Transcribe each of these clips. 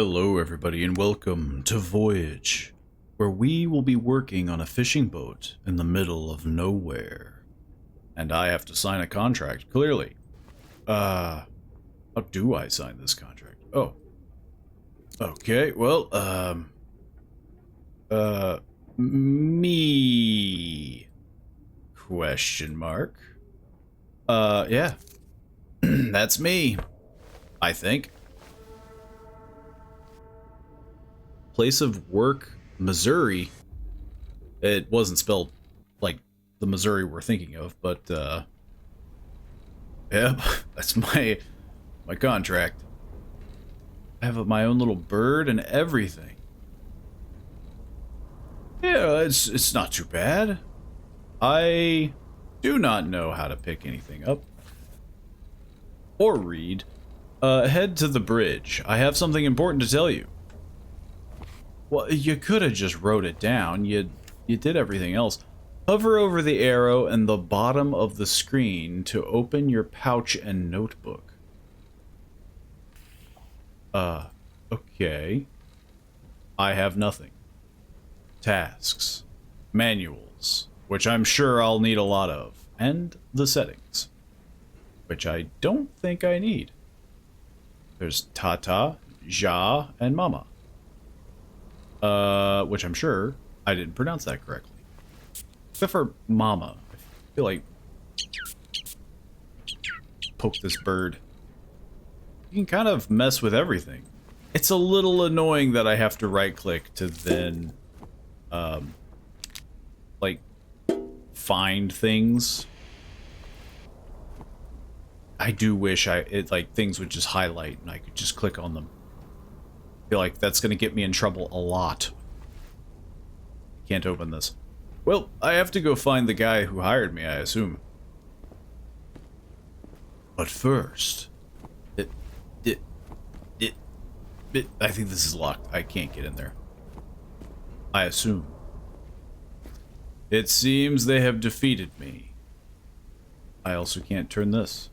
Hello, everybody, and welcome to Voyage, where we will be working on a fishing boat in the middle of nowhere. And I have to sign a contract, clearly. How do I sign this contract? Oh. Okay, well, me? Question mark. Yeah. That's me, I think. Place of work, Missouri. It wasn't spelled like the Missouri we're thinking of, but yeah, that's my contract. I have my own little bird and everything. Yeah, it's not too bad. I do not know how to pick anything up or read. Head to the bridge. I have something important to tell you. Well, you could have just wrote it down. You did everything else. Hover over the arrow in the bottom of the screen to open your pouch and notebook. Okay. I have nothing. Tasks. Manuals, which I'm sure I'll need a lot of. And the settings, which I don't think I need. There's Tata, Ja, and Mama. Which I'm sure I didn't pronounce that correctly. Except for Mama. I feel like... Poke this bird. You can kind of mess with everything. It's a little annoying that I have to right-click to then, like, find things. I do wish things would just highlight and I could just click on them. I feel like that's going to get me in trouble a lot. Can't open this. Well, I have to go find the guy who hired me, I assume. But first... I think this is locked. I can't get in there. I assume. It seems they have defeated me. I also can't turn this.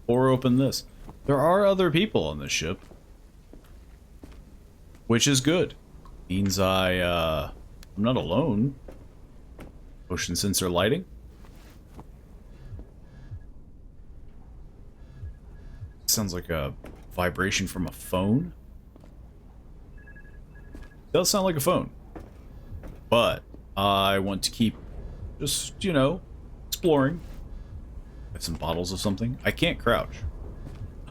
Or open this. There are other people on this ship. Which is good. Means I'm not alone. Motion sensor lighting. Sounds like a vibration from a phone. Does sound like a phone. But I want to keep just, you know, exploring. Got some bottles of something. I can't crouch.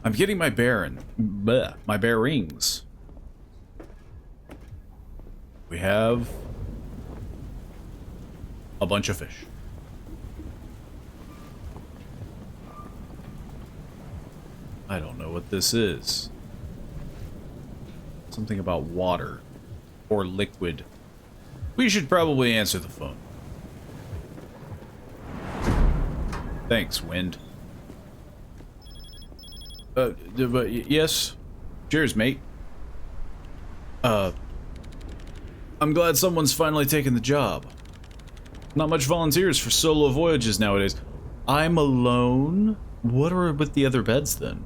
I'm getting my my bearings. We have a bunch of fish. I don't know what this is. Something about water or liquid. We should probably answer the phone. Thanks, wind. But yes. Cheers, mate. I'm glad someone's finally taken the job. Not much volunteers for solo voyages nowadays. I'm alone? What are with the other beds then?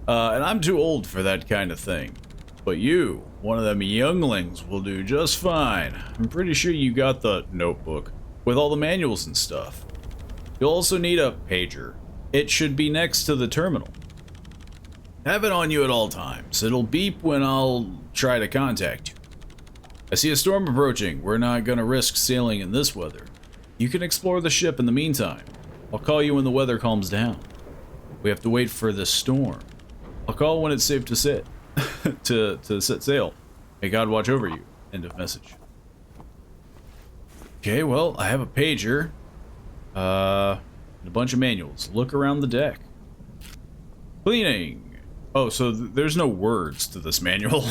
And I'm too old for that kind of thing. But you, one of them younglings, will do just fine. I'm pretty sure you got the notebook with all the manuals and stuff. You'll also need a pager. It should be next to the terminal. Have it on you at all times. It'll beep when I'll try to contact you. I see a storm approaching. We're not gonna risk sailing in this weather. You can explore the ship in the meantime. I'll call you when the weather calms down. We have to wait for the storm. I'll call when it's safe to sit. to set sail. May God watch over you. End of message. Okay, well, I have a pager. And a bunch of manuals. Look around the deck. Cleaning. Oh, so there's no words to this manual.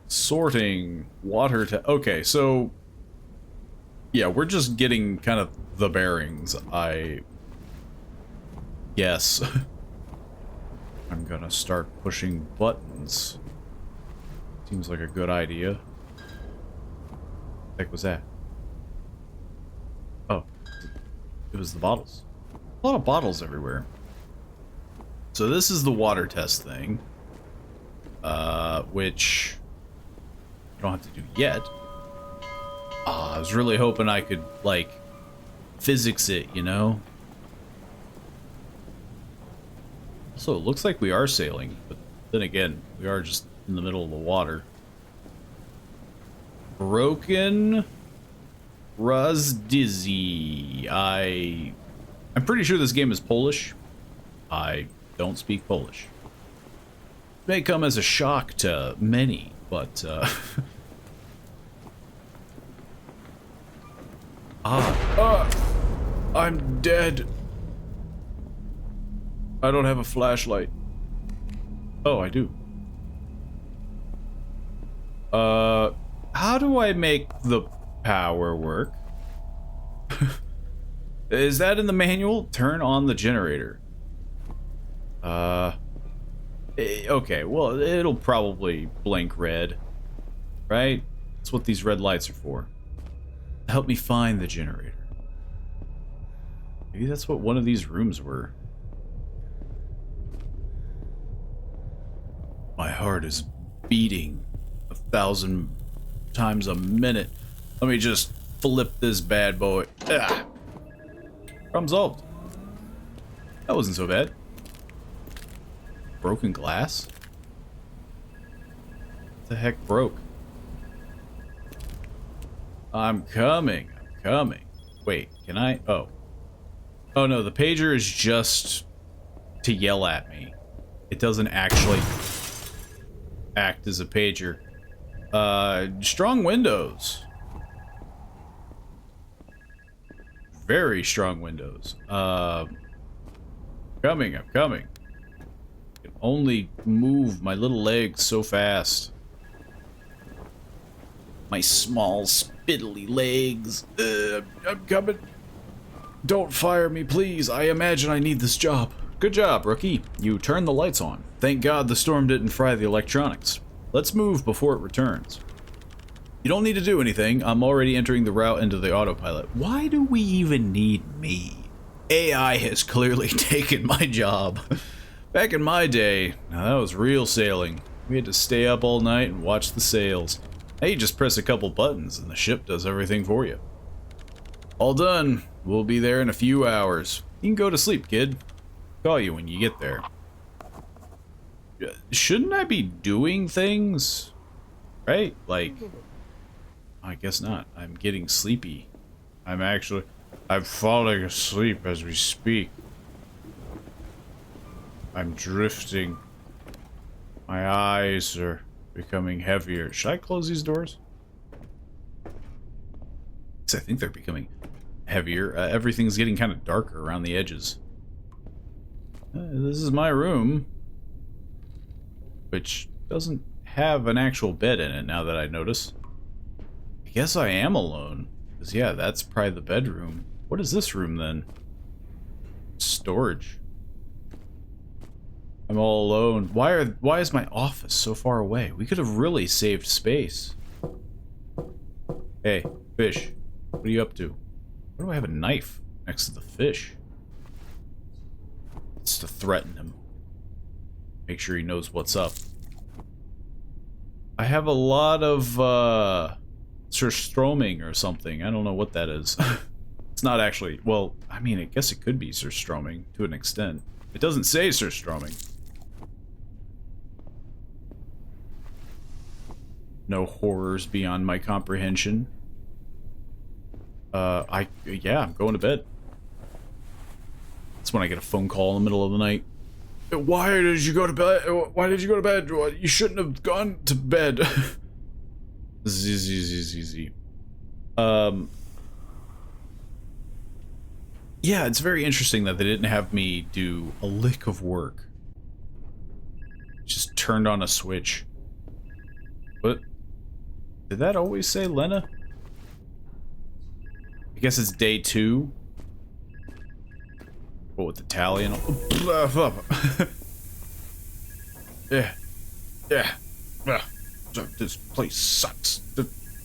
Sorting. Water okay, so... Yeah, we're just getting kind of the bearings, I guess. I'm gonna start pushing buttons. Seems like a good idea. What the heck was that? Oh. It was the bottles. A lot of bottles everywhere. So this is the water test thing. which I don't have to do yet. I was really hoping I could, like, physics it, you know? Also, it looks like we are sailing, but then again, we are just in the middle of the water. Broken Rozdizzy. I'm pretty sure this game is Polish. I don't speak Polish. It may come as a shock to many, but I'm dead. I don't have a flashlight. Oh, I do. How do I make the power work? Is that in the manual? Turn on the generator. Okay, well, it'll probably blink red, right? That's what these red lights are for. Help me find the generator. Maybe that's what one of these rooms were. My heart is beating 1,000 times a minute. Let me just flip this bad boy. Ah. Problem solved. That wasn't so bad. Broken glass? What the heck broke? I'm coming. I'm coming. Wait, can I? Oh. Oh no, the pager is just to yell at me. It doesn't actually act as a pager. Strong windows. Very strong windows. Coming, I'm coming. I can only move my little legs so fast. My small, spittly legs. I'm coming. Don't fire me, please. I imagine I need this job. Good job, rookie. You turned the lights on. Thank God the storm didn't fry the electronics. Let's move before it returns. You don't need to do anything. I'm already entering the route into the autopilot. Why do we even need me? AI has clearly taken my job. Back in my day, now that was real sailing. We had to stay up all night and watch the sails. Now you just press a couple buttons and the ship does everything for you. All done. We'll be there in a few hours. You can go to sleep, kid. Call you when you get there. Shouldn't I be doing things? Right? Like, I guess not. I'm getting sleepy. I'm falling asleep as we speak. I'm drifting. My eyes are becoming heavier. Should I close these doors? I think they're becoming heavier. Everything's getting kind of darker around the edges. This is my room, which doesn't have an actual bed in it now that I notice. I guess I am alone. Because, yeah, that's probably the bedroom. What is this room, then? Storage. I'm all alone. Why is my office so far away? We could have really saved space. Hey, fish. What are you up to? Why do I have a knife next to the fish? It's to threaten him. Make sure he knows what's up. I have a lot of, surstroming or something. I don't know what that is. It's not actually... Well, I mean, I guess it could be surstroming to an extent. It doesn't say surstroming. No horrors beyond my comprehension. Yeah, I'm going to bed. That's when I get a phone call in the middle of the night. Why did you go to bed? Why did you go to bed? You shouldn't have gone to bed. Z. Yeah, it's very interesting that they didn't have me do a lick of work. Just turned on a switch. What? Did that always say Lena? I guess it's day 2. What with the tally and all. Yeah. This place sucks.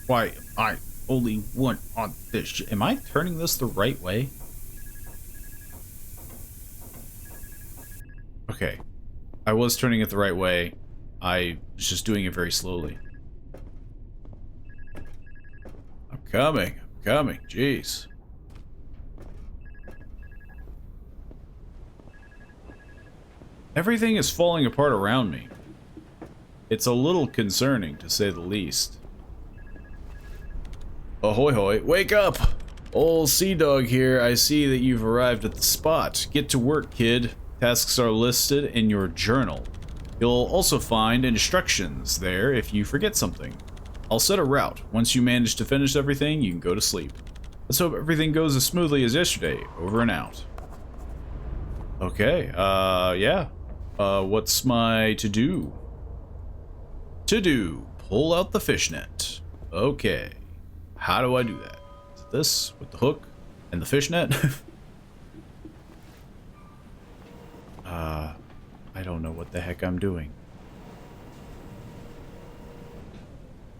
Why am I only one on this shit? Am I turning this the right way? Okay. I was turning it the right way. I was just doing it very slowly. I'm coming. I'm coming. Jeez. Everything is falling apart around me. It's a little concerning, to say the least. Ahoy hoy, wake up! Old Sea Dog here, I see that you've arrived at the spot. Get to work, kid. Tasks are listed in your journal. You'll also find instructions there if you forget something. I'll set a route. Once you manage to finish everything, you can go to sleep. Let's hope everything goes as smoothly as yesterday. Over and out. Okay, yeah. What's my to-do? To-do. Pull out the fishnet. Okay. How do I do that? Is it this with the hook and the fishnet? I don't know what the heck I'm doing.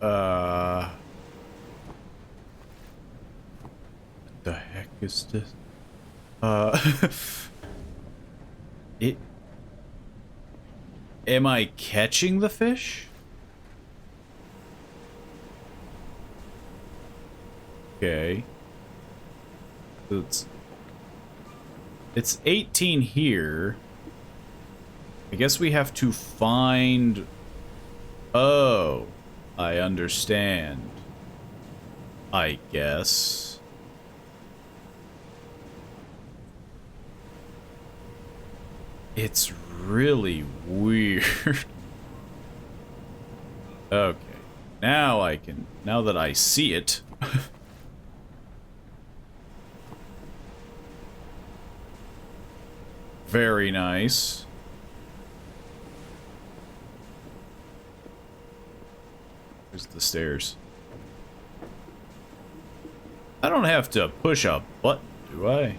What the heck is this? Am I catching the fish? Okay. It's 18 here. I guess we have to find... Oh, I understand. I guess. It's really weird. Okay. Now I can... Now that I see it... Very nice. There's the stairs. I don't have to push a button, do I?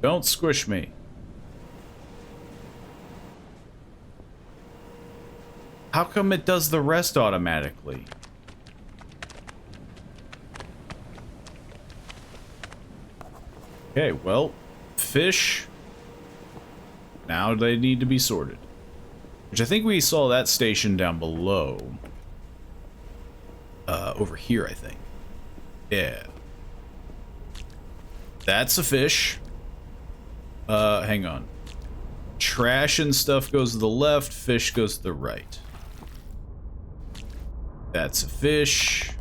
Don't squish me. How come it does the rest automatically? Okay, well, fish. Now they need to be sorted. Which I think we saw that station down below. Over here, I think. Yeah. That's a fish. Hang on. Trash and stuff goes to the left, fish goes to the right. That's a fish.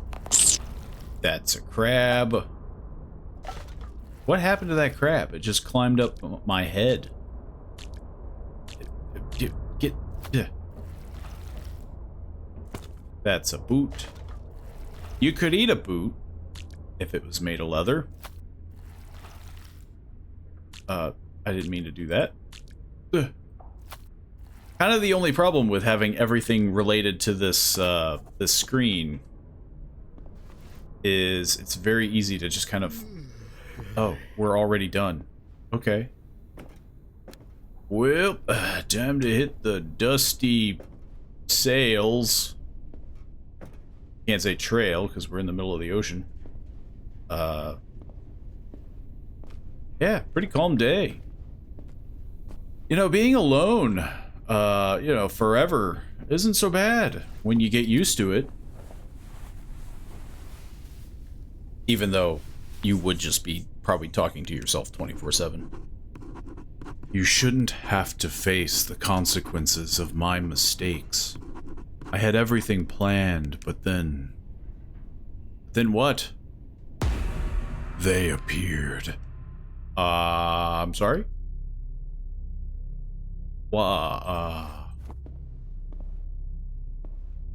That's a crab. What happened to that crab? It just climbed up my head. Get. That's a boot. You could eat a boot if it was made of leather. I didn't mean to do that. Ugh. Kind of the only problem with having everything related to this this screen is it's very easy to just kind of... Oh, we're already done. Okay. Well, time to hit the dusty sails. Can't say trail because we're in the middle of the ocean. Yeah, pretty calm day. You know, being alone, you know, forever isn't so bad when you get used to it. Even though you would just be probably talking to yourself 24/7. You shouldn't have to face the consequences of my mistakes. I had everything planned, but then... Then what? They appeared. I'm sorry? Why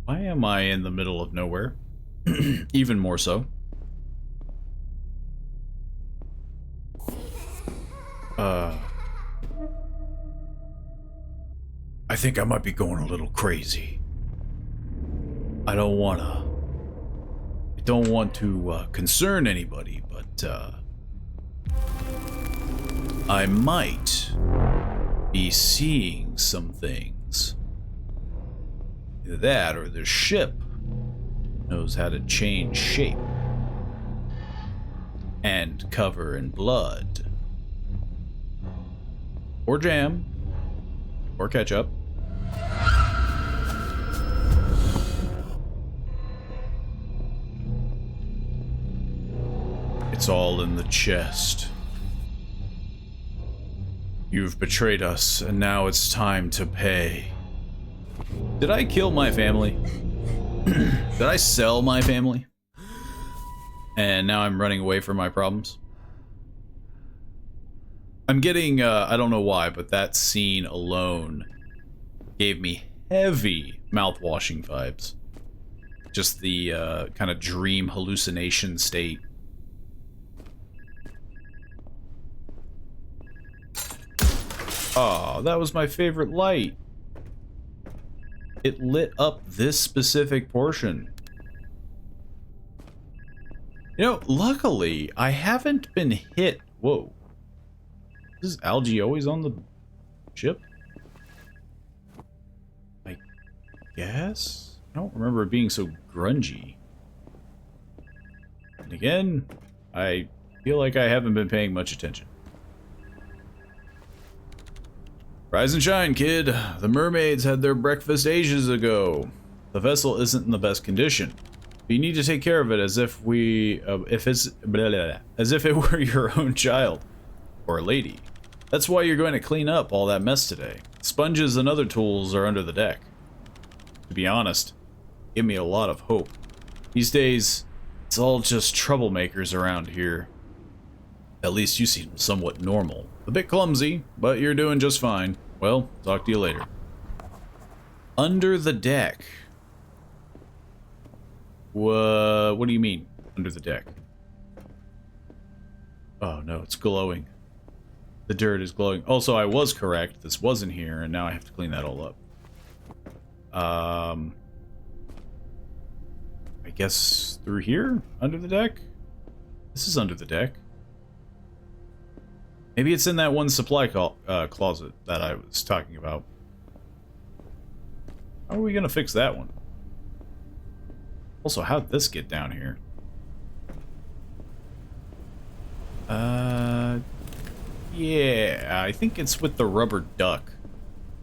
am I in the middle of nowhere? Even more so. I think I might be going a little crazy. I don't want to concern anybody, but I might be seeing some things. Either that or the ship knows how to change shape and cover in blood. Or jam. Or ketchup. It's all in the chest. You've betrayed us, and now it's time to pay. Did I kill my family? Did I sell my family? And now I'm running away from my problems? I'm getting, I don't know why, but that scene alone gave me heavy mouth-washing vibes. Just the kind of dream hallucination state. Oh, that was my favorite light. It lit up this specific portion. You know, luckily, I haven't been hit. Whoa. Is algae always on the ship? I guess? I don't remember it being so grungy. And again, I feel like I haven't been paying much attention. Rise and shine, kid. The mermaids had their breakfast ages ago. The vessel isn't in the best condition. But you need to take care of it as if as if it were your own child or a lady. That's why you're going to clean up all that mess today. Sponges and other tools are under the deck. To be honest, give me a lot of hope. These days, it's all just troublemakers around here. At least you seem somewhat normal. A bit clumsy, but you're doing just fine. Well, talk to you later. Under the deck. What do you mean, under the deck? Oh no, it's glowing. The dirt is glowing. Also, I was correct. This wasn't here, and now I have to clean that all up. I guess through here? Under the deck? This is under the deck. Maybe it's in that one supply closet that I was talking about. How are we gonna fix that one? Also, how'd this get down here? Yeah, I think it's with the rubber duck.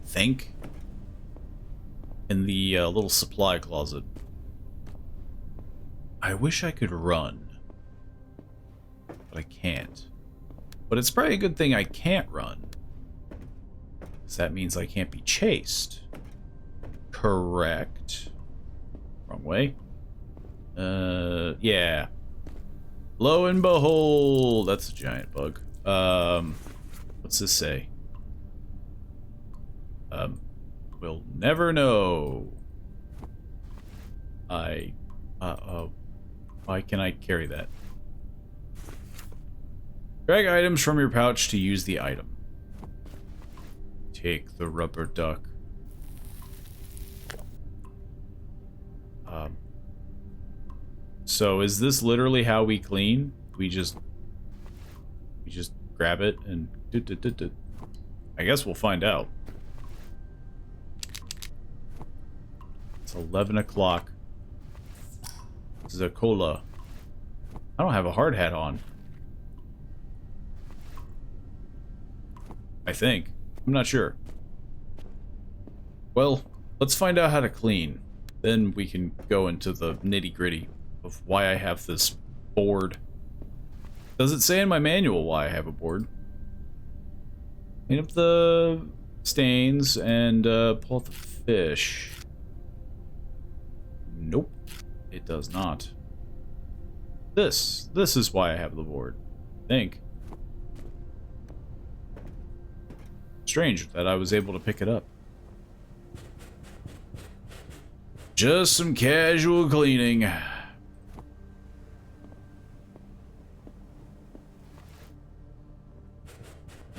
Think? In the little supply closet. I wish I could run. But I can't. But it's probably a good thing I can't run. Because that means I can't be chased. Correct. Wrong way. Yeah. Lo and behold, that's a giant bug. What's this say? We'll never know. Why can I carry that? Drag items from your pouch to use the item. Take the rubber duck. So is this literally how we clean? We just grab it and I guess we'll find out. It's 11 o'clock. This is a cola. I don't have a hard hat on. I think. I'm not sure. Well, let's find out how to clean. Then we can go into the nitty-gritty of why I have this board. Does it say in my manual why I have a board? Clean up the stains and pull out the fish. Nope, it does not. This is why I have the board. I think. Strange that I was able to pick it up. Just some casual cleaning.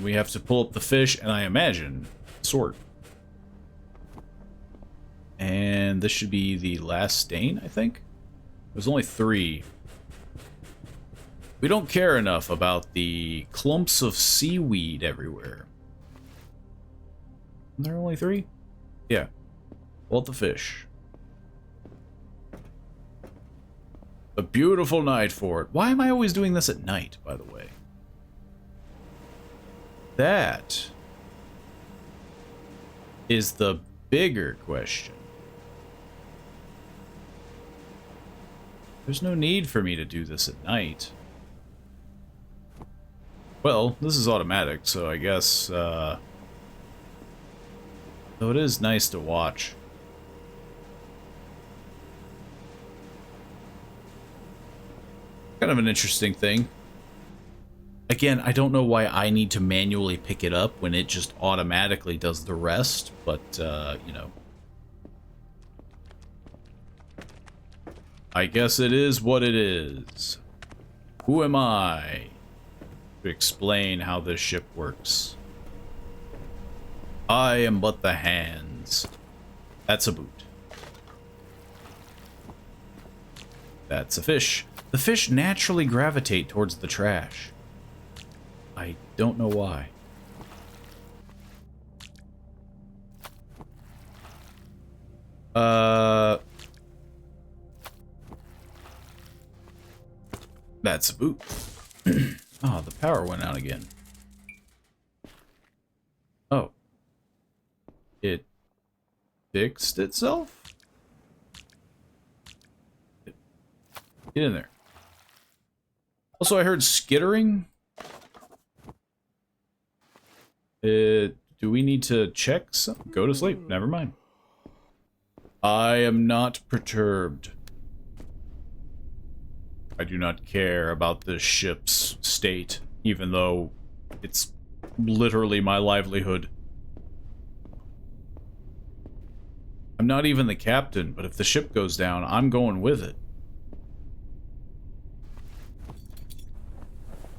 We have to pull up the fish, and I imagine sort. And this should be the last stain, I think. There's only 3. We don't care enough about the clumps of seaweed everywhere. Are there only 3? Yeah. Pull up the fish. A beautiful night for it. Why am I always doing this at night, by the way? is the bigger question. There's no need for me to do this at night. Well, this is automatic, so I guess, though it is nice to watch. Kind of an interesting thing. Again, I don't know why I need to manually pick it up when it just automatically does the rest, but, you know. I guess it is what it is. Who am I to explain how this ship works? I am but the hands. That's a boot. That's a fish. The fish naturally gravitate towards the trash. I don't know why. That's a boot. Oh, the power went out again. Oh. It fixed itself? Get in there. Also, I heard skittering. Do we need to check something? Go to sleep. Never mind. I am not perturbed. I do not care about this ship's state, even though it's literally my livelihood. I'm not even the captain, but if the ship goes down, I'm going with it.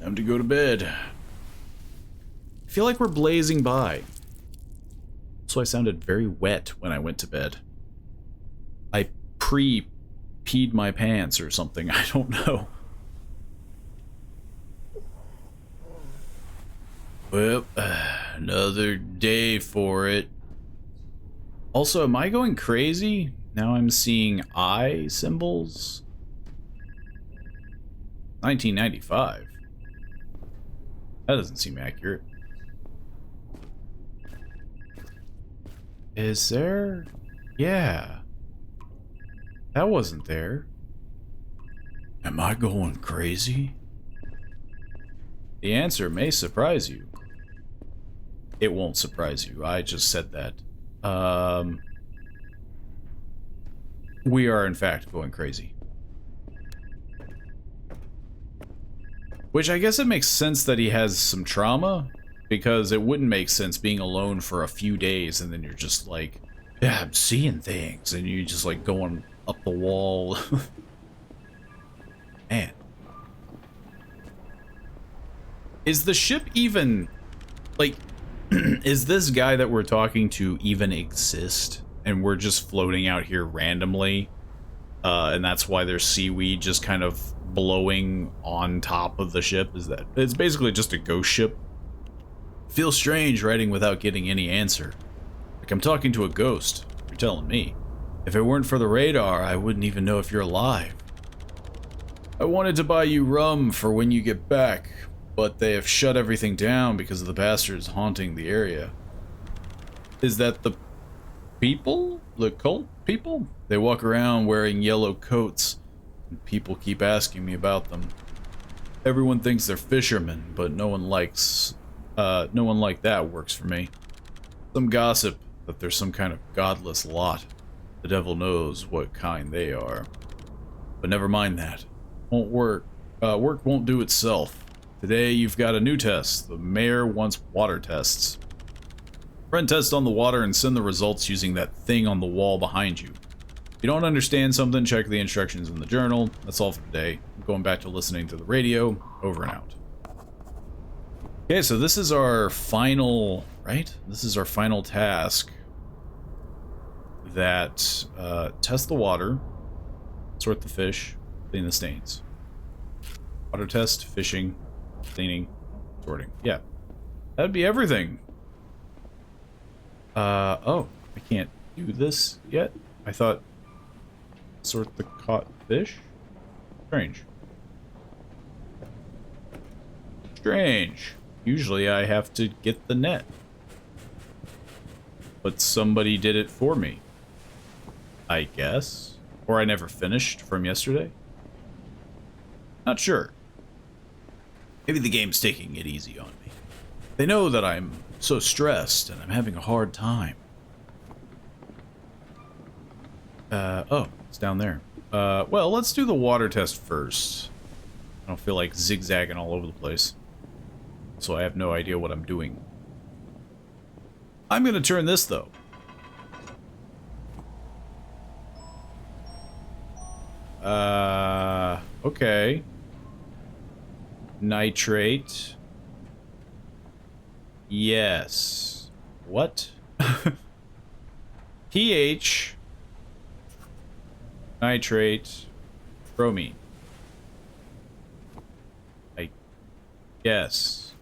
Time to go to bed. I feel like we're blazing by. So I sounded very wet when I went to bed. I peed my pants or something. I don't know. Well, another day for it. Also, am I going crazy? Now I'm seeing eye symbols. 1995. That doesn't seem accurate. Is there? Yeah. That wasn't there. Am I going crazy? The answer may surprise you. It won't surprise you. I just said that. We are, in fact, going crazy. Which I guess it makes sense that he has some trauma, because it wouldn't make sense being alone for a few days and then you're just like, yeah, I'm seeing things, and you just like going up the wall. Man. Is the ship even, like, is this guy that we're talking to even exist? And we're just floating out here randomly? And that's why there's seaweed just kind of blowing on top of the ship? Is that, it's basically just a ghost ship? Feels strange writing without getting any answer. Like I'm talking to a ghost, you're telling me. If it weren't for the radar, I wouldn't even know if you're alive. I wanted to buy you rum for when you get back, but they have shut everything down because of the bastards haunting the area. Is that the people? The cult people? They walk around wearing yellow coats, and people keep asking me about them. Everyone thinks they're fishermen, but no one like that works for me. Some gossip that there's some kind of godless lot. The devil knows what kind they are. But never mind that. Won't work. Work won't do itself. Today you've got a new test. The mayor wants water tests. Run tests on the water and send the results using that thing on the wall behind you. If you don't understand something, check the instructions in the journal. That's all for today. I'm going back to listening to the radio. Over and out. Okay, so this is our final, right? This is our final task. That, test the water, sort the fish, clean the stains. Water test, fishing, cleaning, sorting. Yeah. That'd be everything. Oh, I can't do this yet? I thought sort the caught fish? Strange. Strange. Usually I have to get the net. but somebody did it for me. I guess. Or I never finished from yesterday. Not sure. Maybe the game's taking it easy on me. They know that I'm so stressed and I'm having a hard time. Oh, it's down there. Well, let's do the water test first. I don't feel like zigzagging all over the place. So I have no idea what I'm doing. I'm gonna turn this, though. Okay. Nitrate. Yes. What? pH. Nitrate. Bromine. I guess.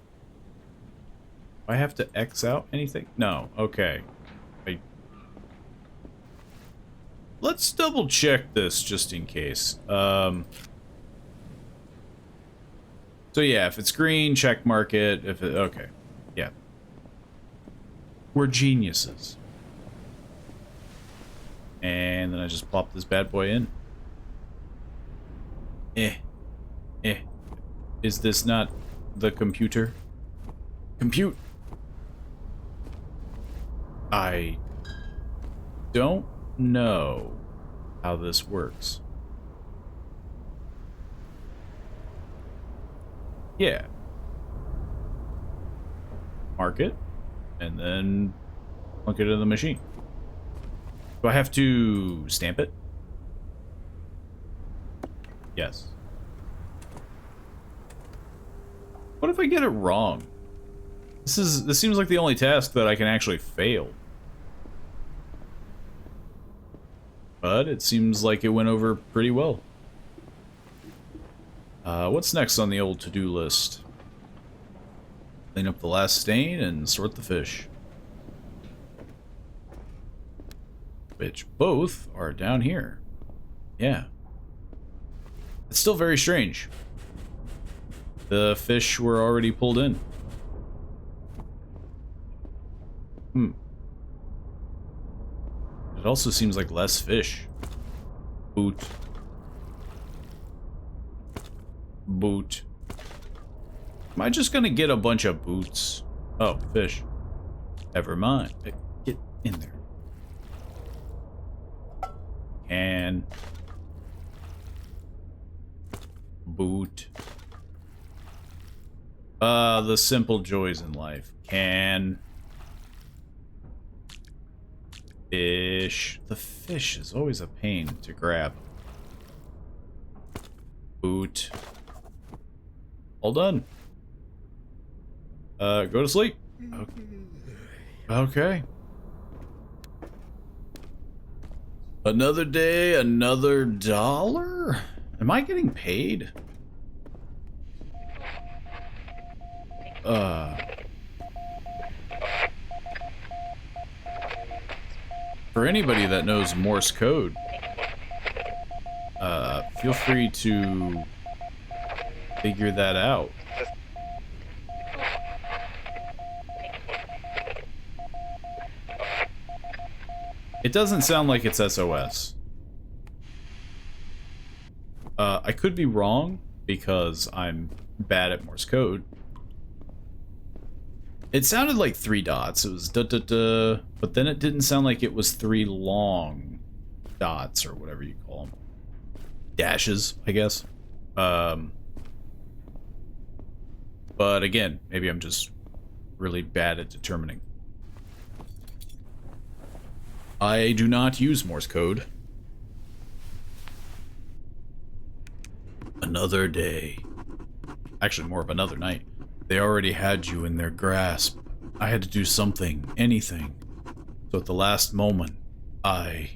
Do I have to X out anything? No. Okay. Let's double check this just in case. So yeah, if it's green, check mark it. If it, okay. Yeah. We're geniuses. And then I just plop this bad boy in. Is this not the computer? Compute. I don't know how this works. Yeah. Mark it, and then plunk it in the machine. Do I have to stamp it? Yes. What if I get it wrong? This seems like the only task that I can actually fail. But it seems like it went over pretty well. What's next on the old to-do list? Clean up the last stain and sort the fish. Which both are down here. Yeah. It's still very strange. The fish were already pulled in. It also seems like less fish. Boot. Boot. Am I just gonna get a bunch of boots? Oh, fish. Never mind. Get in there. And boot. The simple joys in life. Can. Fish. The fish is always a pain to grab. Boot. All done. Go to sleep. Okay. Another day, another dollar? Am I getting paid? For anybody that knows Morse code, feel free to figure that out. It doesn't sound like it's SOS. I could be wrong because I'm bad at Morse code. It sounded like 3 dots. It was da-da-da, but then it didn't sound like it was 3 long dots or whatever you call them. Dashes, I guess. But again, maybe I'm just really bad at determining. I do not use Morse code. Another day. Actually, more of another night. They already had you in their grasp. I had to do something, anything. So at the last moment, I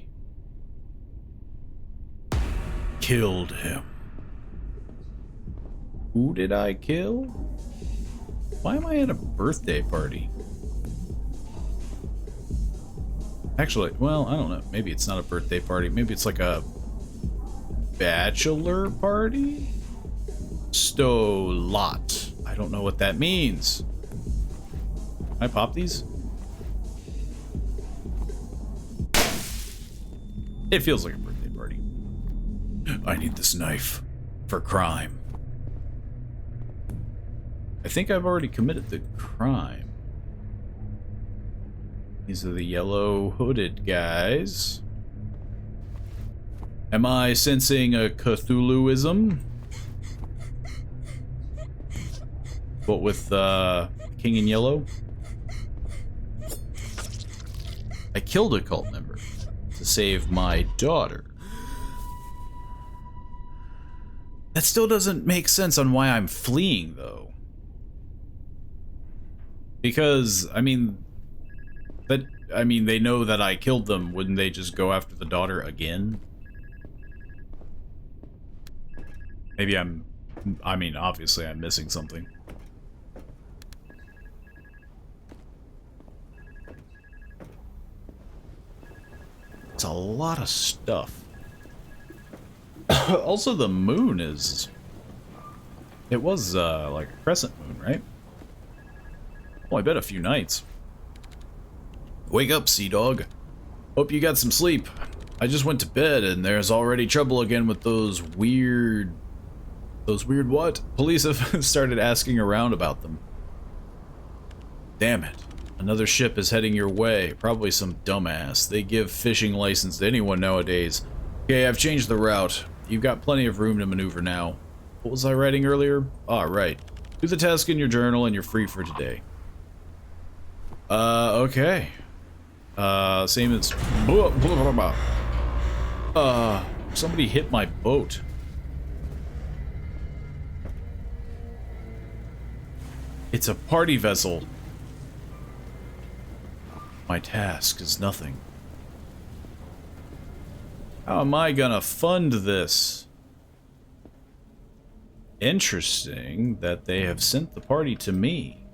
killed him. Who did I kill? Why am I at a birthday party? Actually, well, I don't know. Maybe it's not a birthday party. Maybe it's like a bachelor party? Stolot. I don't know what that means. Can I pop these? It feels like a birthday party. I need this knife for crime. I think I've already committed the crime. These are the yellow hooded guys. Am I sensing a Cthulhuism? But with King in Yellow? I killed a cult member to save my daughter. That still doesn't make sense on why I'm fleeing, though. Because, I mean, they know that I killed them. Wouldn't they just go after the daughter again? Maybe obviously I'm missing something. It's a lot of stuff. Also, the moon is... It was, like a crescent moon, right? Well, I bet a few nights. Wake up, sea dog. Hope you got some sleep. I just went to bed, and there's already trouble again with those weird... Those weird what? Police have started asking around about them. Damn it. Another ship is heading your way. Probably some dumbass. They give fishing license to anyone nowadays. Okay, I've changed the route. You've got plenty of room to maneuver now. What was I writing earlier? Ah, right. Do the task in your journal and you're free for today. Okay. Same as... somebody hit my boat. It's a party vessel. My task is nothing. How am I gonna fund this? Interesting that they have sent the party to me.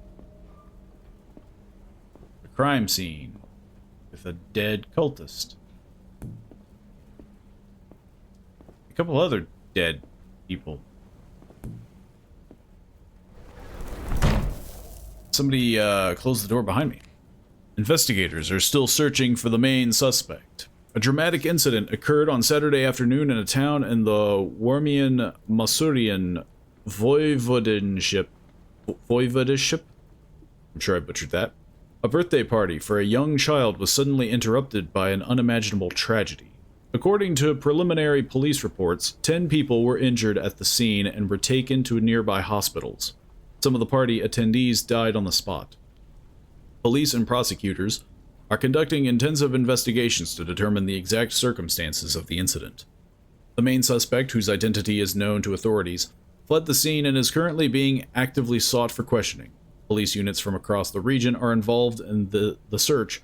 A crime scene with a dead cultist. A couple other dead people. Somebody closed the door behind me. Investigators are still searching for the main suspect. A dramatic incident occurred on Saturday afternoon in a town in the Warmian Masurian Voivodeship. I'm sure I butchered that. A birthday party for a young child was suddenly interrupted by an unimaginable tragedy. According to preliminary police reports, 10 people were injured at the scene and were taken to nearby hospitals. Some of the party attendees died on the spot. Police and prosecutors are conducting intensive investigations to determine the exact circumstances of the incident. The main suspect, whose identity is known to authorities, fled the scene and is currently being actively sought for questioning. Police units from across the region are involved in the search,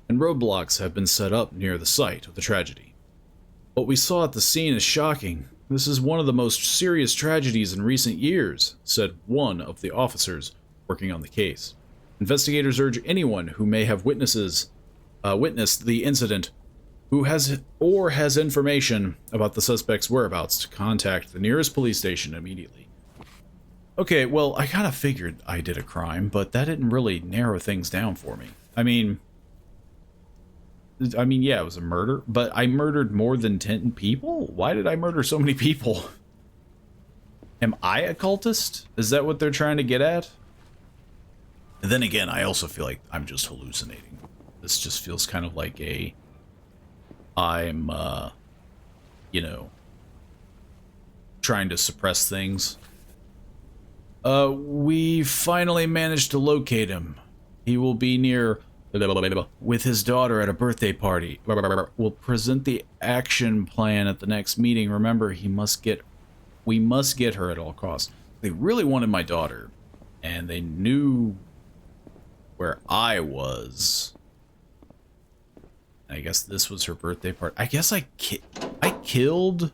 and roadblocks have been set up near the site of the tragedy. What we saw at the scene is shocking. This is one of the most serious tragedies in recent years, said one of the officers working on the case. Investigators urge anyone who may have witnessed the incident who has information about the suspect's whereabouts to contact the nearest police station immediately. Okay, well, I kind of figured I did a crime, but that didn't really narrow things down for me. I mean, yeah, it was a murder, but I murdered more than 10 people? Why did I murder so many people? Am I a cultist? Is that what they're trying to get at? And then again, I also feel like I'm just hallucinating. This just feels kind of like I'm, trying to suppress things. We finally managed to locate him. He will be near with his daughter at a birthday party. We'll present the action plan at the next meeting. Remember, we must get her at all costs. They really wanted my daughter, and they knew where I was. I guess this was her birthday party. I guess I killed...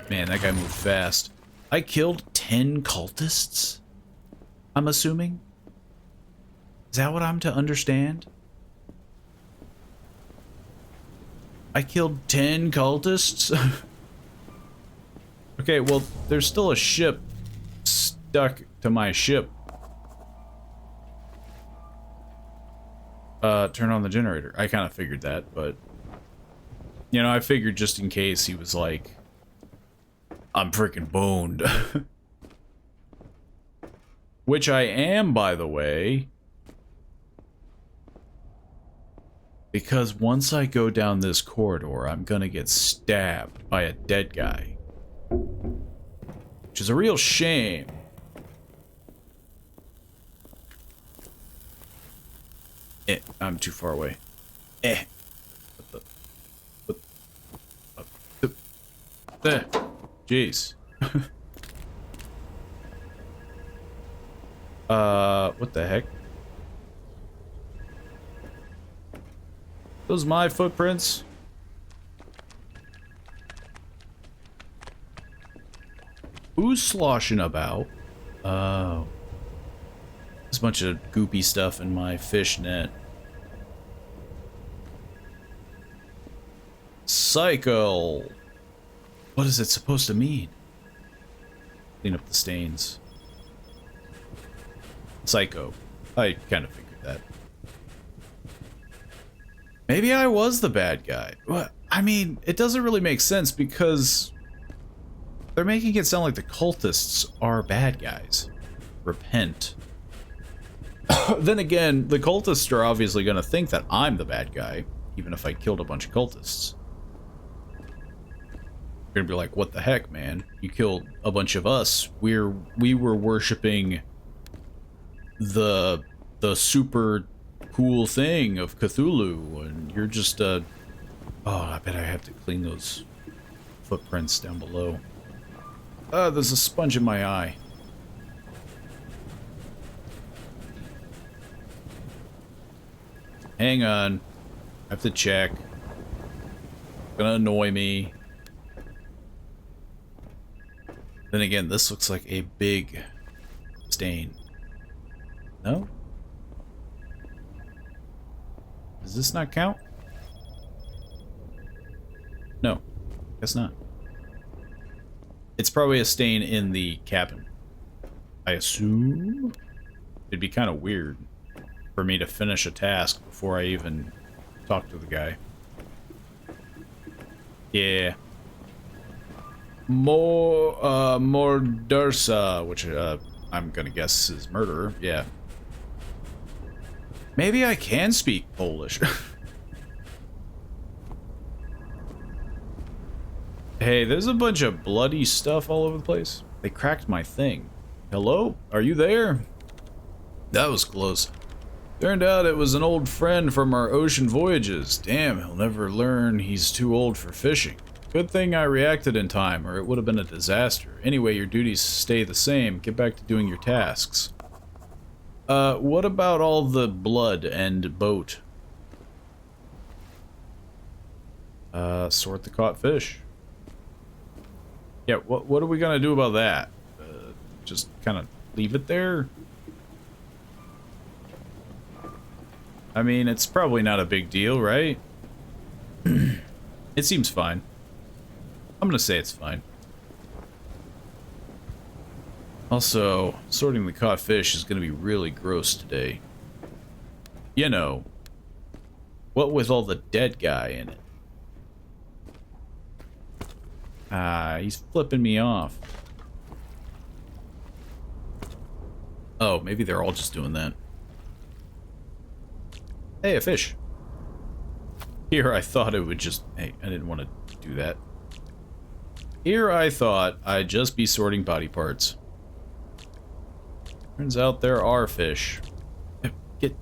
Man, that guy moved fast. I killed 10 cultists? I'm assuming? Is that what I'm to understand? I killed 10 cultists? Okay, well, there's still a ship stuck to my ship. Turn on the generator. I kind of figured that, but You know, I figured just in case he was like, I'm freaking boned. Which I am, by the way. Because once I go down this corridor, I'm gonna get stabbed by a dead guy. Which is a real shame. I'm too far away. There. Jeez. What the heck? Those my footprints? Who's sloshing about? Oh. There's a bunch of goopy stuff in my fish net. Psycho! What is it supposed to mean? Clean up the stains. Psycho. I kind of figured that. Maybe I was the bad guy. What? I mean, it doesn't really make sense because they're making it sound like the cultists are bad guys. Repent. Then again, the cultists are obviously going to think that I'm the bad guy, even if I killed a bunch of cultists. They're going to be like, what the heck, man? You killed a bunch of us. We were worshipping the super cool thing of Cthulhu, and you're just oh, I bet I have to clean those footprints down below. There's a sponge in my eye. Hang on. I have to check. It's gonna annoy me. Then again, this looks like a big stain. No? Does this not count? No. Guess not. It's probably a stain in the cabin. I assume? It'd be kind of weird for me to finish a task before I even talk to the guy. Yeah. Mordersa, which I'm gonna guess is murderer. Yeah. Maybe I can speak Polish. Hey, there's a bunch of bloody stuff all over the place. They cracked my thing. Hello? Are you there? That was close. Turned out it was an old friend from our ocean voyages. Damn, he'll never learn he's too old for fishing. Good thing I reacted in time, or it would have been a disaster. Anyway, your duties stay the same. Get back to doing your tasks. What about all the blood and boat? Sort the caught fish. Yeah, what are we gonna do about that? Just kind of leave it there? I mean, it's probably not a big deal, right? It seems fine. I'm gonna say it's fine. Also, sorting the caught fish is gonna be really gross today. You know, what with all the dead guy in it. He's flipping me off. Oh, maybe they're all just doing that. Hey, a fish. Here I thought it would just... Hey, I didn't want to do that. Here I thought I'd just be sorting body parts. Turns out there are fish. Get...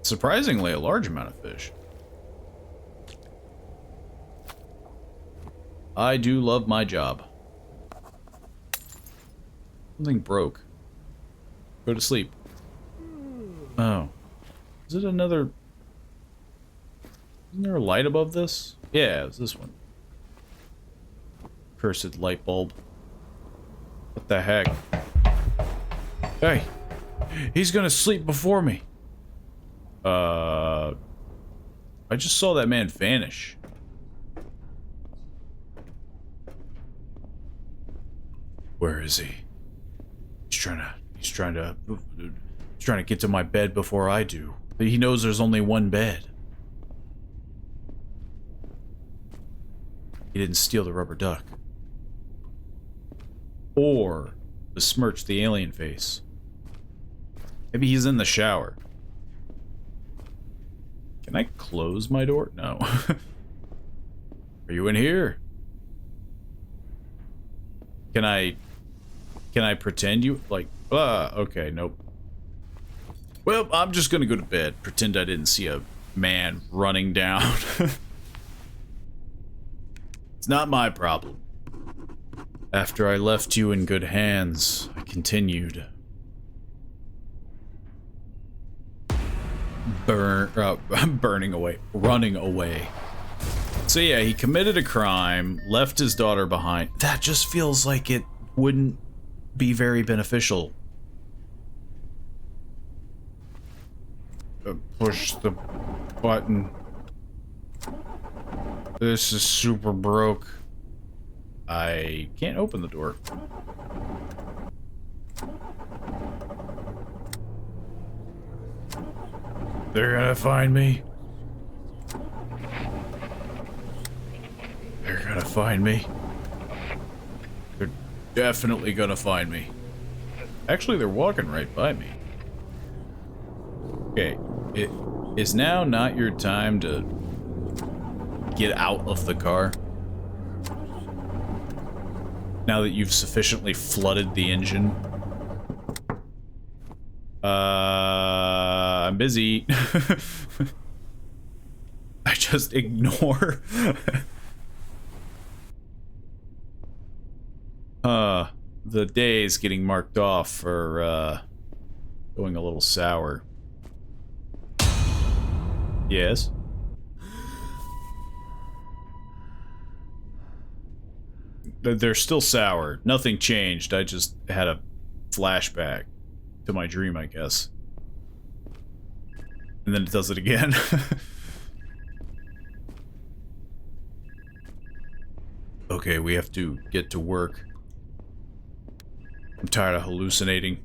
Surprisingly, a large amount of fish. I do love my job. Something broke. Go to sleep. Oh. Is it another... Isn't there a light above this? Yeah, it's this one. Cursed light bulb. What the heck? Hey! He's gonna sleep before me! I just saw that man vanish. Where is he? He's trying to He's trying to get to my bed before I do. But he knows there's only one bed. He didn't steal the rubber duck. Or besmirch the alien face. Maybe he's in the shower. Can I close my door? No. Are you in here? Can I pretend you, like, okay, nope. Well, I'm just gonna go to bed. Pretend I didn't see a man running down. It's not my problem. After I left you in good hands, I continued. Running away. So yeah, he committed a crime, left his daughter behind. That just feels like it wouldn't be very beneficial. Push the button. This is super broke. I can't open the door. They're gonna find me. They're gonna find me. They're definitely gonna find me. Actually, they're walking right by me. Okay, it is now not your time to get out of the car. Now that you've sufficiently flooded the engine. I'm busy. I just ignore. The day is getting marked off for, going a little sour. Yes? They're still sour. Nothing changed. I just had a flashback to my dream, I guess. And then it does it again. Okay, we have to get to work. I'm tired of hallucinating.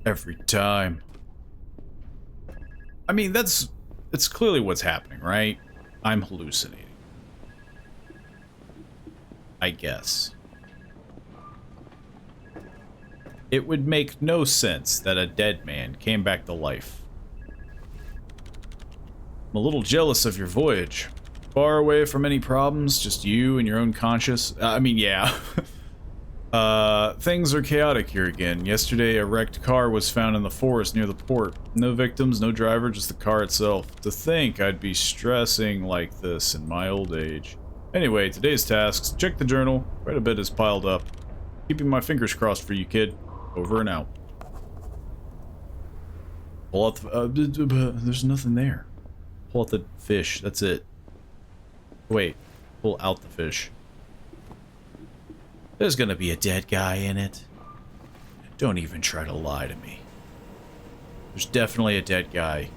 Every time. I mean, it's clearly what's happening, right? I'm hallucinating. I guess. It would make no sense that a dead man came back to life. I'm a little jealous of your voyage. Far away from any problems, just you and your own conscious. I mean, yeah. Things are chaotic here again. Yesterday, a wrecked car was found in the forest near the port. No victims, no driver, just the car itself. To think I'd be stressing like this in my old age. Anyway, today's tasks. Check the journal. Quite a bit is piled up. Keeping my fingers crossed for you, kid. Over and out. Pull out the, there's nothing there. Pull out the fish. That's it. Wait. Pull out the fish. There's gonna be a dead guy in it. Don't even try to lie to me. There's definitely a dead guy.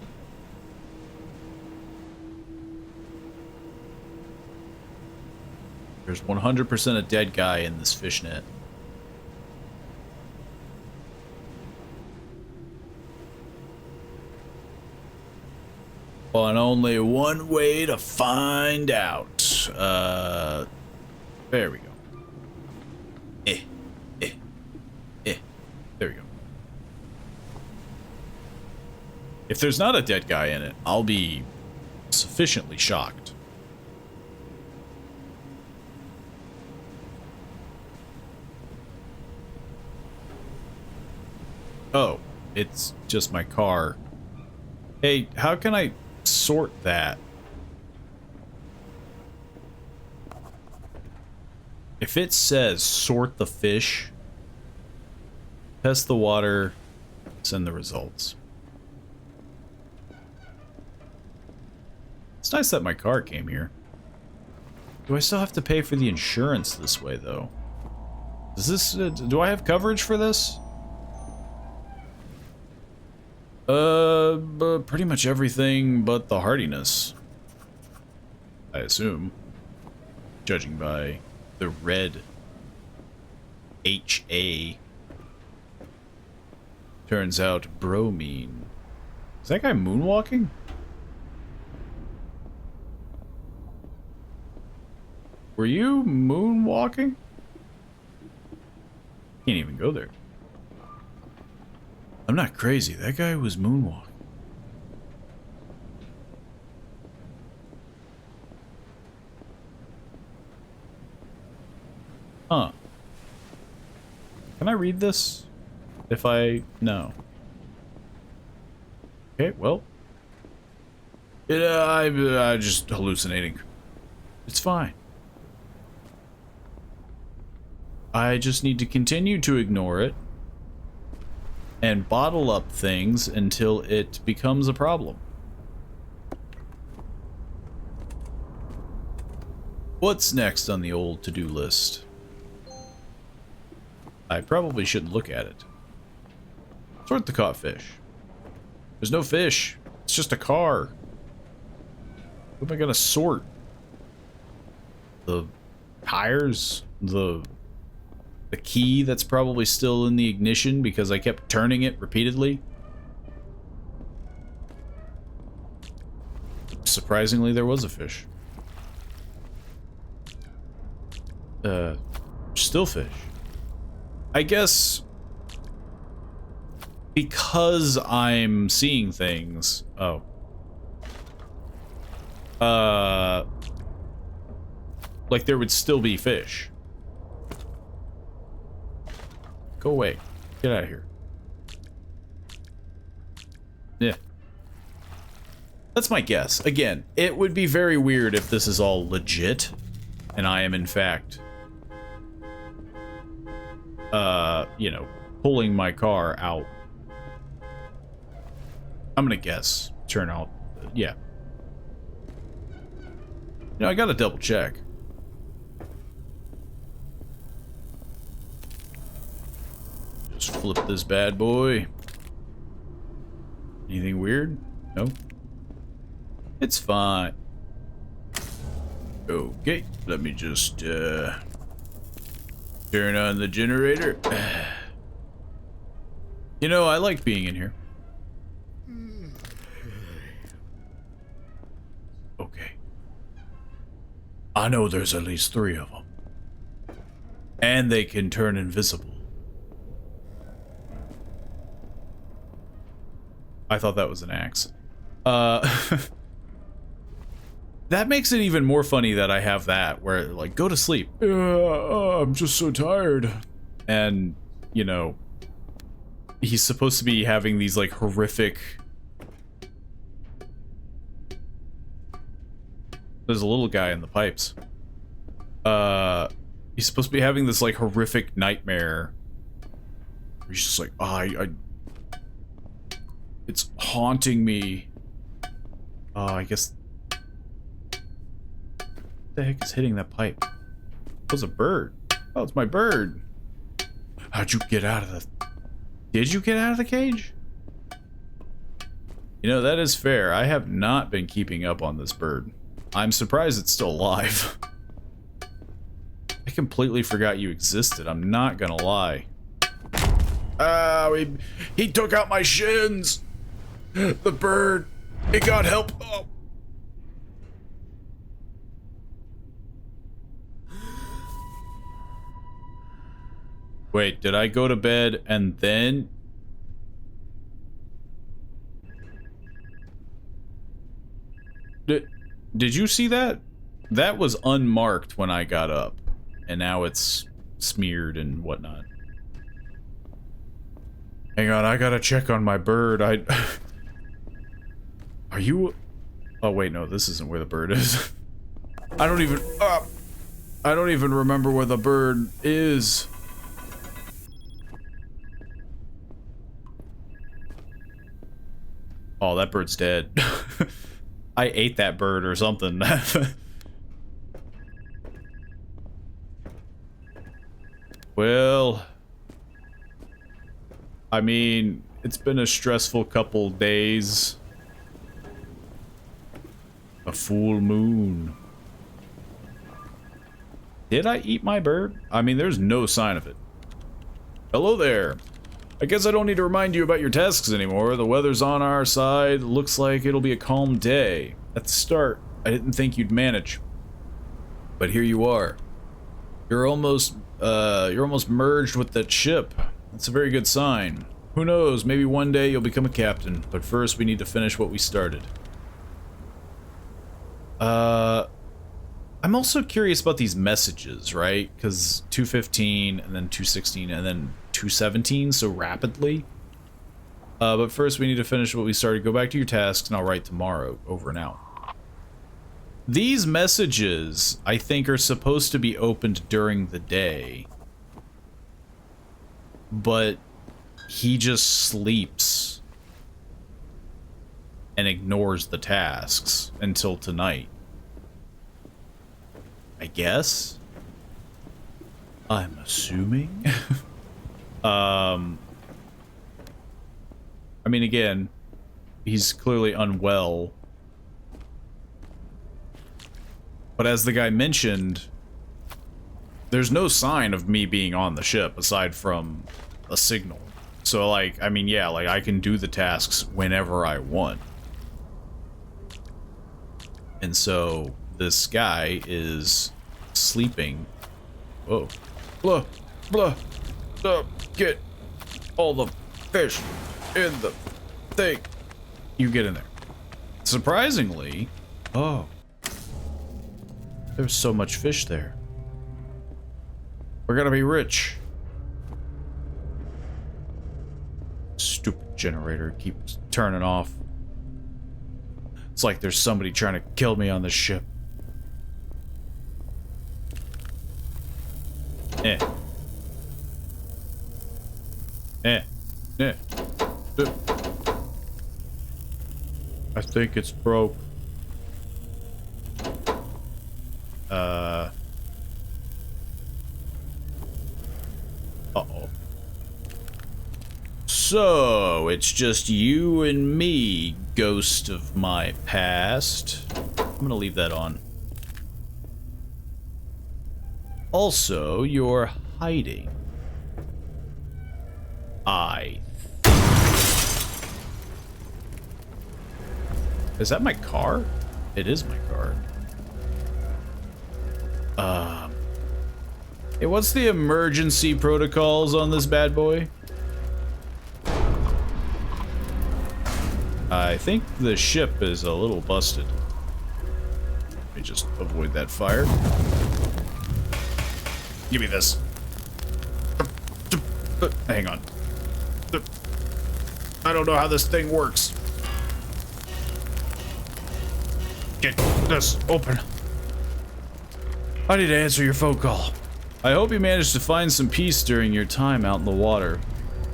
There's 100% a dead guy in this fishnet. But only one way to find out. There we go. There we go. If there's not a dead guy in it, I'll be sufficiently shocked. Oh, it's just my car. Hey, how can I sort that? If it says sort the fish, test the water, send the results. It's nice that my car came here. Do I still have to pay for the insurance this way, though? Is this... do I have coverage for this? Pretty much everything but the hardiness. I assume. Judging by the red HA. Turns out bromine. Is that guy moonwalking? Were you moonwalking? Can't even go there. I'm not crazy. That guy was moonwalking. Huh. Can I read this? If I... No. Okay, well. I'm just hallucinating. It's fine. I just need to continue to ignore it and bottle up things until it becomes a problem. What's next on the old to-do list? I probably shouldn't look at it. Sort the caught fish. There's no fish. It's just a car. What am I gonna sort? The tires? The key that's probably still in the ignition because I kept turning it repeatedly? Surprisingly, there was a fish. Still fish. I guess because I'm seeing things. Oh. Like there would still be fish. Go away. Get out of here. Yeah. That's my guess. Again, it would be very weird if this is all legit and I am in fact you know, pulling my car out. I'm gonna guess. Turn out, yeah. You know, I gotta double check. Just flip this bad boy. Anything weird? No. It's fine. Okay, let me just turn on the generator. You know, I like being in here. Okay. I know there's at least 3 of them. And they can turn invisible. I thought that was an axe. That makes it even more funny that I have that, where, like, go to sleep. I'm just so tired. And, you know, he's supposed to be having these, like, horrific... There's a little guy in the pipes. He's supposed to be having this, like, horrific nightmare. He's just like, oh, it's haunting me. I guess... What the heck is hitting that pipe? It was a bird. Oh, it's my bird. How'd you get out of the... Did you get out of the cage? You know, that is fair. I have not been keeping up on this bird. I'm surprised it's still alive. I completely forgot you existed. I'm not gonna lie. He took out my shins. The bird. It got help. Oh. Wait, did I go to bed and then... Did you see that? That was unmarked when I got up. And now it's smeared and whatnot. Hang on, I gotta check on my bird. Are you... Oh wait, no, this isn't where the bird is. I don't even remember where the bird is. Oh, that bird's dead. I ate that bird or something. Well, I mean, it's been a stressful couple days. A full moon. Did I eat my bird? I mean, there's no sign of it. Hello there. I guess I don't need to remind you about your tasks anymore. The weather's on our side. Looks like it'll be a calm day. At the start, I didn't think you'd manage. But here you are. You're almost merged with that ship. That's a very good sign. Who knows, maybe one day you'll become a captain. But first, we need to finish what we started. I'm also curious about these messages, right? Because 215 and then 216 and then 217 so rapidly. But first we need to finish what we started. Go back to your tasks and I'll write tomorrow. Over and out. These messages, I think, are supposed to be opened during the day. But he just sleeps and ignores the tasks until tonight. I guess? I'm assuming? I mean, again, he's clearly unwell. But as the guy mentioned, there's no sign of me being on the ship aside from a signal. So, like, I mean, yeah, like, I can do the tasks whenever I want. And so, this guy is sleeping. Whoa. Blah, blah, blah, get all the fish in the thing. You get in there. Surprisingly, oh, there's so much fish there. We're gonna be rich. Stupid generator keeps turning off. It's like there's somebody trying to kill me on this ship. Eh. Eh. Eh. I think it's broke. Uh-oh. So, it's just you and me, ghost of my past. I'm gonna leave that on. Also, you're hiding. Is that my car? It is my car. Hey, what's the emergency protocols on this bad boy? I think the ship is a little busted. Let me just avoid that fire. Give me this. Hang on. I don't know how this thing works. Get this open. I need to answer your phone call. I hope you managed to find some peace during your time out in the water.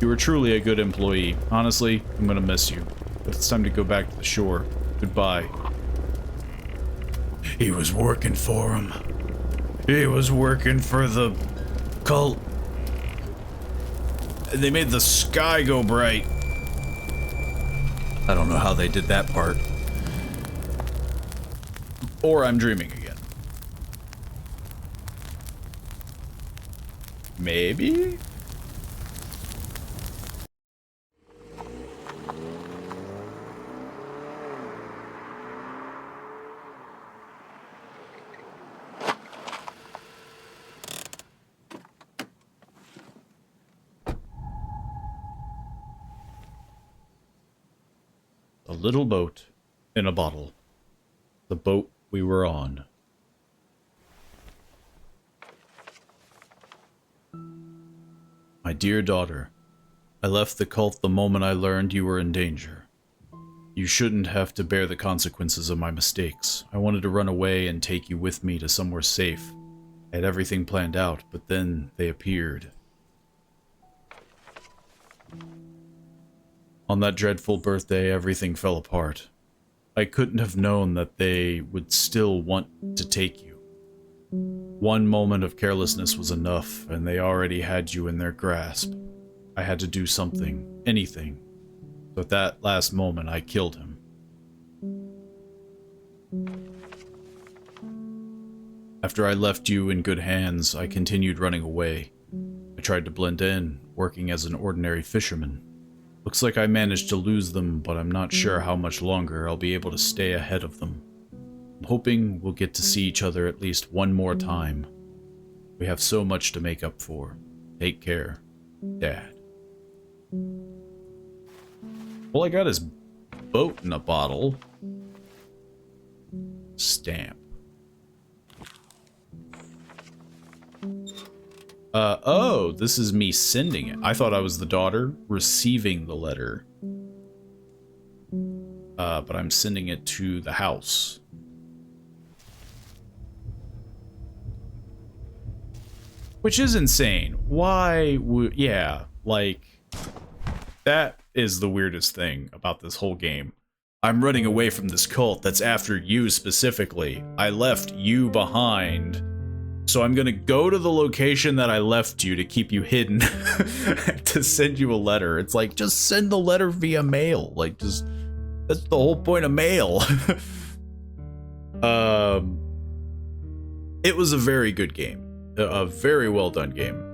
You were truly a good employee. Honestly, I'm gonna miss you. But it's time to go back to the shore. Goodbye. He was working for him. He was working for the cult. They made the sky go bright. I don't know how they did that part. Or I'm dreaming again. Maybe? A little boat in a bottle. The boat we were on. My dear daughter, I left the cult the moment I learned you were in danger. You shouldn't have to bear the consequences of my mistakes. I wanted to run away and take you with me to somewhere safe. I had everything planned out, but then they appeared. On that dreadful birthday, everything fell apart. I couldn't have known that they would still want to take you. One moment of carelessness was enough, and they already had you in their grasp. I had to do something, anything. So at that last moment, I killed him. After I left you in good hands, I continued running away. I tried to blend in, working as an ordinary fisherman. Looks like I managed to lose them, but I'm not sure how much longer I'll be able to stay ahead of them. I'm hoping we'll get to see each other at least one more time. We have so much to make up for. Take care, Dad. All I got is boat in a bottle. Stamp. Oh, this is me sending it. I thought I was the daughter receiving the letter. But I'm sending it to the house. Which is insane. Why would... Yeah, like... That is the weirdest thing about this whole game. I'm running away from this cult that's after you specifically. I left you behind. So I'm gonna go to the location that I left you to keep you hidden to send you a letter. It's like, just send the letter via mail. Like, just... That's the whole point of mail. It was a very good game. A very well done game.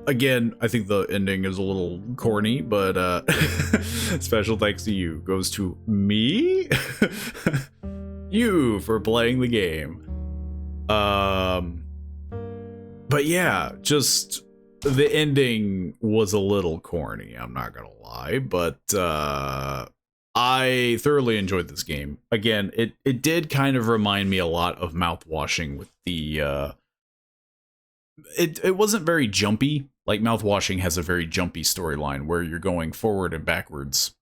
Again, I think the ending is a little corny, but special thanks to you goes to me. You for playing the game. But yeah, just the ending was a little corny, I'm not gonna lie, but I thoroughly enjoyed this game. Again, it did kind of remind me a lot of Mouthwashing with the it wasn't very jumpy. Like, Mouthwashing has a very jumpy storyline where you're going forward and backwards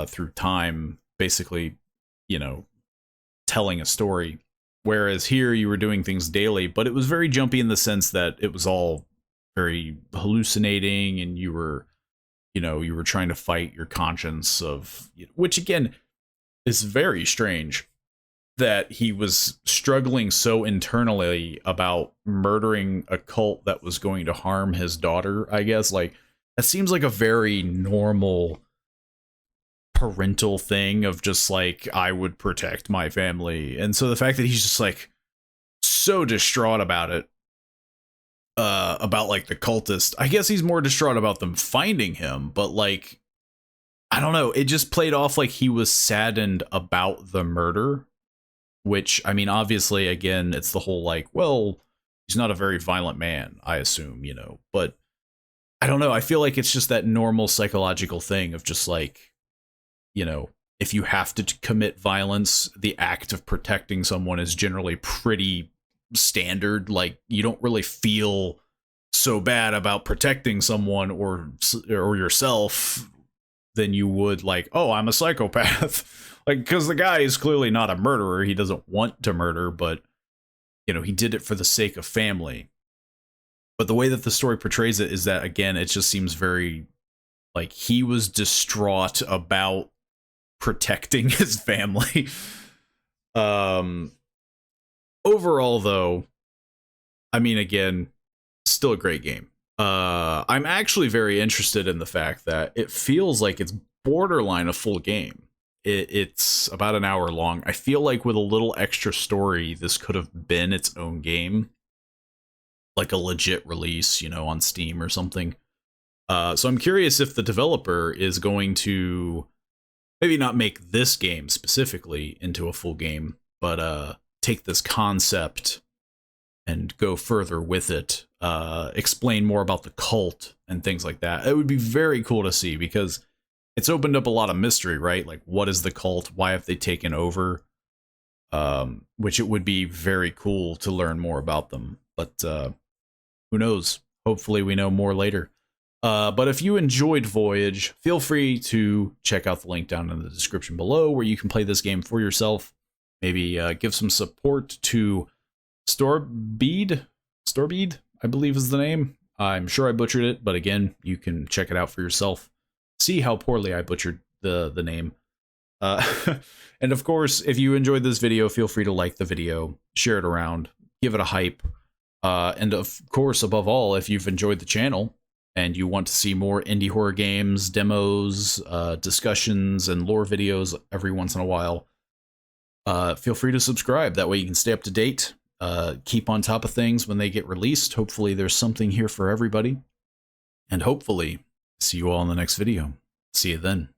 through time, basically, you know, telling a story. Whereas here you were doing things daily, but it was very jumpy in the sense that it was all very hallucinating, and you were, you know, you were trying to fight your conscience of, which again is very strange that he was struggling so internally about murdering a cult that was going to harm his daughter, I guess. Like, that seems like a very normal parental thing of just like, I would protect my family. And so the fact that he's just like so distraught about it, about like the cultist, I guess he's more distraught about them finding him, but like, I don't know, it just played off like he was saddened about the murder. Which, I mean, obviously, again, it's the whole, like, well, he's not a very violent man, I assume, you know. But, I don't know, I feel like it's just that normal psychological thing of just, like, you know, if you have to commit violence, the act of protecting someone is generally pretty standard. Like, you don't really feel so bad about protecting someone or yourself than you would, like, oh, I'm a psychopath. Like, because the guy is clearly not a murderer. He doesn't want to murder, but, you know, he did it for the sake of family. But the way that the story portrays it is that, again, it just seems very, like, he was distraught about protecting his family. Overall, though, I mean, again, still a great game. I'm actually very interested in the fact that it feels like it's borderline a full game. It's about an hour long. I feel like with a little extra story, this could have been its own game. Like a legit release, you know, on Steam or something. So I'm curious if the developer is going to maybe not make this game specifically into a full game, but take this concept and go further with it. Explain more about the cult and things like that. It would be very cool to see, because it's opened up a lot of mystery, right? Like, what is the cult? Why have they taken over? Which it would be very cool to learn more about them. But who knows? Hopefully we know more later. But if you enjoyed Voyage, feel free to check out the link down in the description below where you can play this game for yourself. Maybe give some support to Storbead, I believe is the name. I'm sure I butchered it, but again, you can check it out for yourself. See how poorly I butchered the name. And of course, if you enjoyed this video, feel free to like the video, share it around, give it a hype. And of course, above all, if you've enjoyed the channel and you want to see more indie horror games, demos, discussions, and lore videos every once in a while, feel free to subscribe. That way you can stay up to date, keep on top of things when they get released. Hopefully there's something here for everybody. and hopefully see you all in the next video. See you then.